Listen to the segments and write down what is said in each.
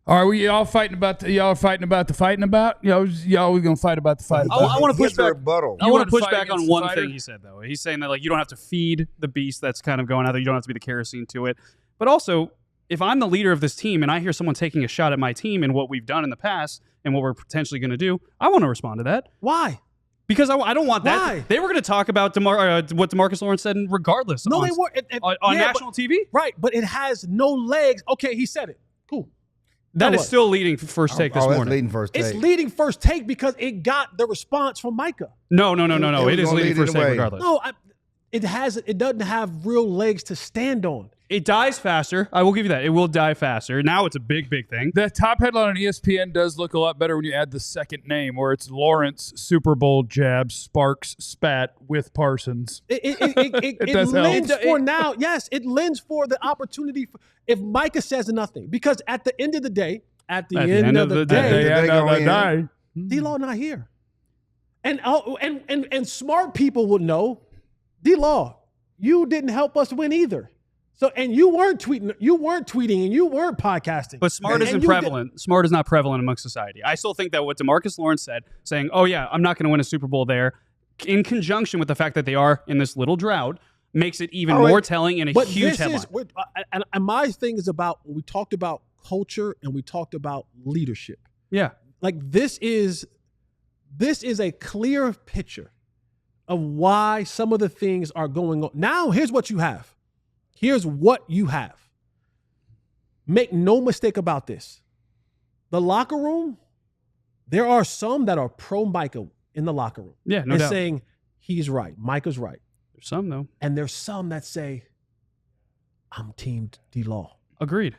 Are we y'all fighting about the fighting about? Y'all we gonna fight about the fight about? I want to push back. I want to push back on one thing he said though. He's saying that like you don't have to feed the beast that's kind of going out there. You don't have to be the kerosene to it. But also, if I'm the leader of this team and I hear someone taking a shot at my team and what we've done in the past and what we're potentially going to do, I want to respond to that. Why? Because I don't want that. Why? They were going to talk about what DeMarcus Lawrence said regardless. No, they weren't. On national TV? Right, but it has no legs. Okay, he said it. Cool. That is still leading first take this morning. It's leading first take. It's leading first take because it got the response from Micah. No. It is leading first take regardless. No, it doesn't have real legs to stand on. It dies faster. I will give you that. It will die faster. Now it's a big thing. The top headline on ESPN does look a lot better when you add the second name, where it's Lawrence Super Bowl jab Sparks spat with Parsons. It lends for now. Yes, it lends for the opportunity if Micah says nothing, because at the end of the day, D-Law not here, and smart people would know, D-Law, you didn't help us win either. So, and you weren't tweeting, and you weren't podcasting. But smart isn't prevalent. Smart is not prevalent amongst society. I still think that what DeMarcus Lawrence said, saying, "Oh yeah, I'm not going to win a Super Bowl there," in conjunction with the fact that they are in this little drought, makes it even more telling and a huge headline. And my thing is about, we talked about culture and we talked about leadership. Yeah, like this is a clear picture of why some of the things are going on. Now, here's what you have. Here's what you have. Make no mistake about this. The locker room, there are some that are pro Micah in the locker room. Yeah, no doubt. Saying he's right. Micah's right. There's some, though. And there's some that say, I'm team D-Law. Agreed.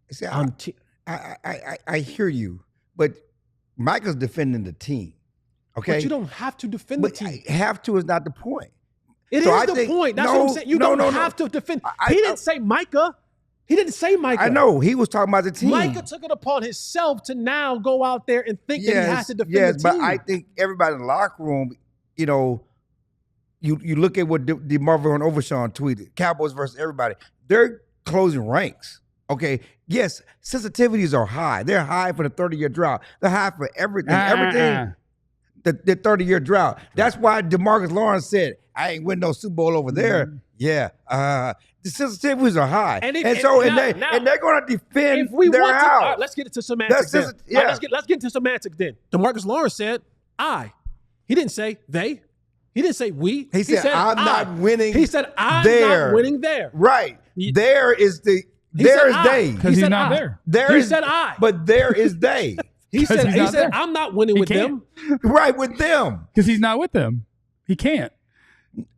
See, I hear you, but Micah's defending the team. Okay? But you don't have to defend the team. Have to is not the point. It is the point. That's what I'm saying. You don't have to defend. He didn't say Micah. He didn't say Micah. I know. He was talking about the team. Micah took it upon himself to now go out there and think that he has to defend the team. Yes, but I think everybody in the locker room, you look at what DeMarvin and Overshawn tweeted, Cowboys versus everybody. They're closing ranks. Okay. Yes, sensitivities are high. They're high for the 30-year drought. They're high for everything. Everything. The 30-year drought. That's why DeMarcus Lawrence said, I ain't win no Super Bowl over there. Mm-hmm. Yeah. The sensitivities are high. And they're going to defend their house. All right, let's get into semantics then. Yeah. Right, let's get into semantics then. DeMarcus Lawrence said, I. He didn't say they. He didn't say we. He said I'm not winning. He said I'm not winning there. Right. There is they. Because he's not there. He said I. But there is they. He said I'm not winning with them. Right, with them. Because he's not with them. He can't.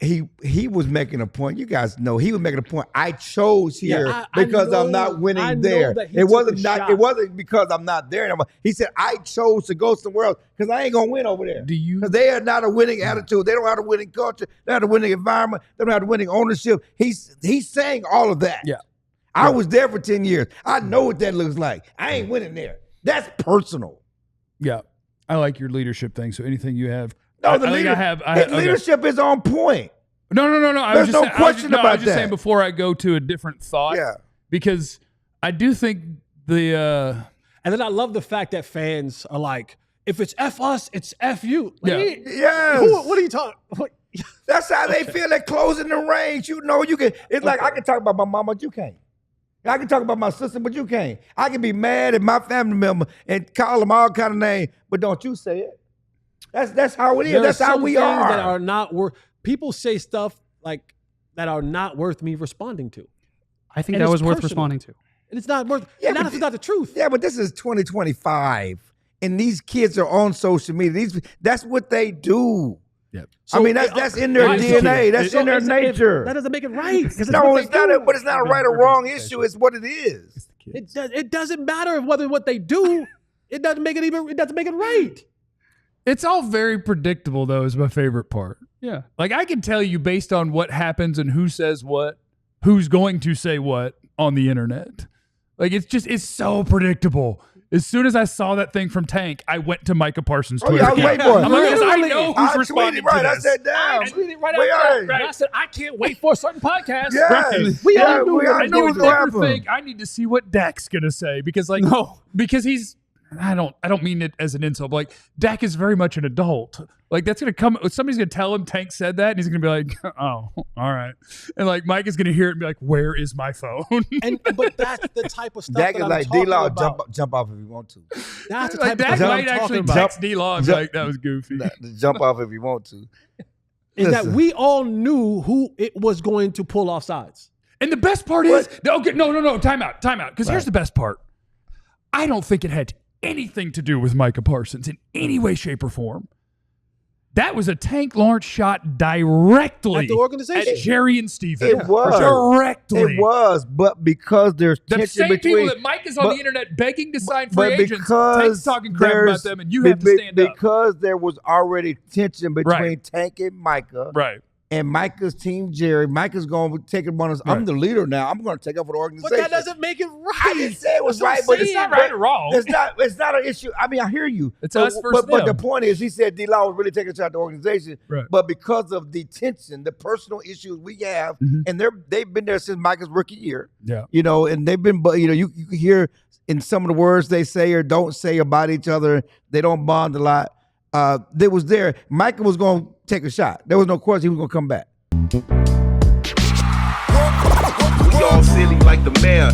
He was making a point. You guys know he was making a point. I chose here because I'm not winning there. It wasn't because I'm not there anymore. He said I chose to go somewhere else because I ain't gonna win over there. Because they are not a winning attitude. They don't have a winning culture. They don't have a winning environment. They don't have a winning ownership. He's saying all of that. Yeah. I was there for 10 years. I know what that looks like. I ain't winning there. That's personal. Yeah. I like your leadership thing. So anything you have. No, leadership is on point. No. There's no question about that. I was just saying before I go to a different thought. Yeah. Because I do think and then I love the fact that fans are like, if it's F us, it's F you. Like, yes. What are you talking? That's how they feel. They're closing the range. You can. It's like I can talk about my mama, but you can't. I can talk about my sister, but you can't. I can be mad at my family member and call them all kind of names, but don't you say it. That's how it is. That's how we are. That are not worth. People say stuff like that are not worth me responding to. I think that was worth responding to. And it's not worth. Yeah, that's not the truth. Yeah, but this is 2025, and these kids are on social media. That's what they do. Yep. So, I mean, that's in their DNA. That's in their nature. That doesn't make it right. No, it's not. But it's not a right or wrong issue. It's what it is. It doesn't matter whether what they do. It doesn't make it even. It doesn't make it right. It's all very predictable, though, is my favorite part. Yeah. Like, I can tell you based on what happens and who says what, who's going to say what on the internet. Like, it's so predictable. As soon as I saw that thing from Tank, I went to Micah Parsons' Oh, Twitter yeah, I was account. waiting for it. I'm like, 'cause I know I who's responding tweeted, right. to I this. said, damn. I tweeted right We after are- that. Right. I said, I can't wait for a certain podcast. Yeah. We Yeah, all knew we what all I it know knew was you what doing. never happened. think I need to see what Dak's gonna say because like because he's I don't mean it as an insult, but like Dak is very much an adult. Like that's gonna come. Somebody's gonna tell him Tank said that, and he's gonna be like, "Oh, all right." And like Mike is gonna hear it and be like, "Where is my phone?" But that's the type of stuff Dak that is I'm like talking D-Law, about. jump off if you want to. That's the like type Dak of stuff might I'm actually talking about. text D-Law and be Jump- like, "That was goofy." Jump off if you want to. Is that Listen. we all knew who it was going to pull off sides. And the best part is, okay, no, time out. Because here's Right. the best part. I don't think it had anything to do with Micah Parsons in any way, shape, or form. That was a Tank Lawrence shot directly At the organization. at Jerry and Steven. It was. Directly. It was, but because there's The tension same between... people that Mike is on but- the internet begging to sign but free agents, because Tank's talking crap about there's- them, and you have to stand up. Because there was already tension between Right. Tank and Micah, Right. and Micah's team, Jerry. Micah's going to take it on us. I'm Right. the leader now. I'm going to take up for the But organization. that doesn't make it right. I didn't say it was That's what I'm right, but saying. It's not right or wrong. It's not an issue. I mean, I hear you. It's but, us versus but the them. point is, he said D-Law was really taking a shot at the organization. Right. But because of the tension, the personal issues we have, Mhm. and they've been there since Micah's rookie year. Yeah. You know, and they've been, but you can hear in some of the words they say or don't say about each other, they don't bond a lot. They was there. Micah was going to take a shot. There was no question he was going to come back. We all silly like the mayor.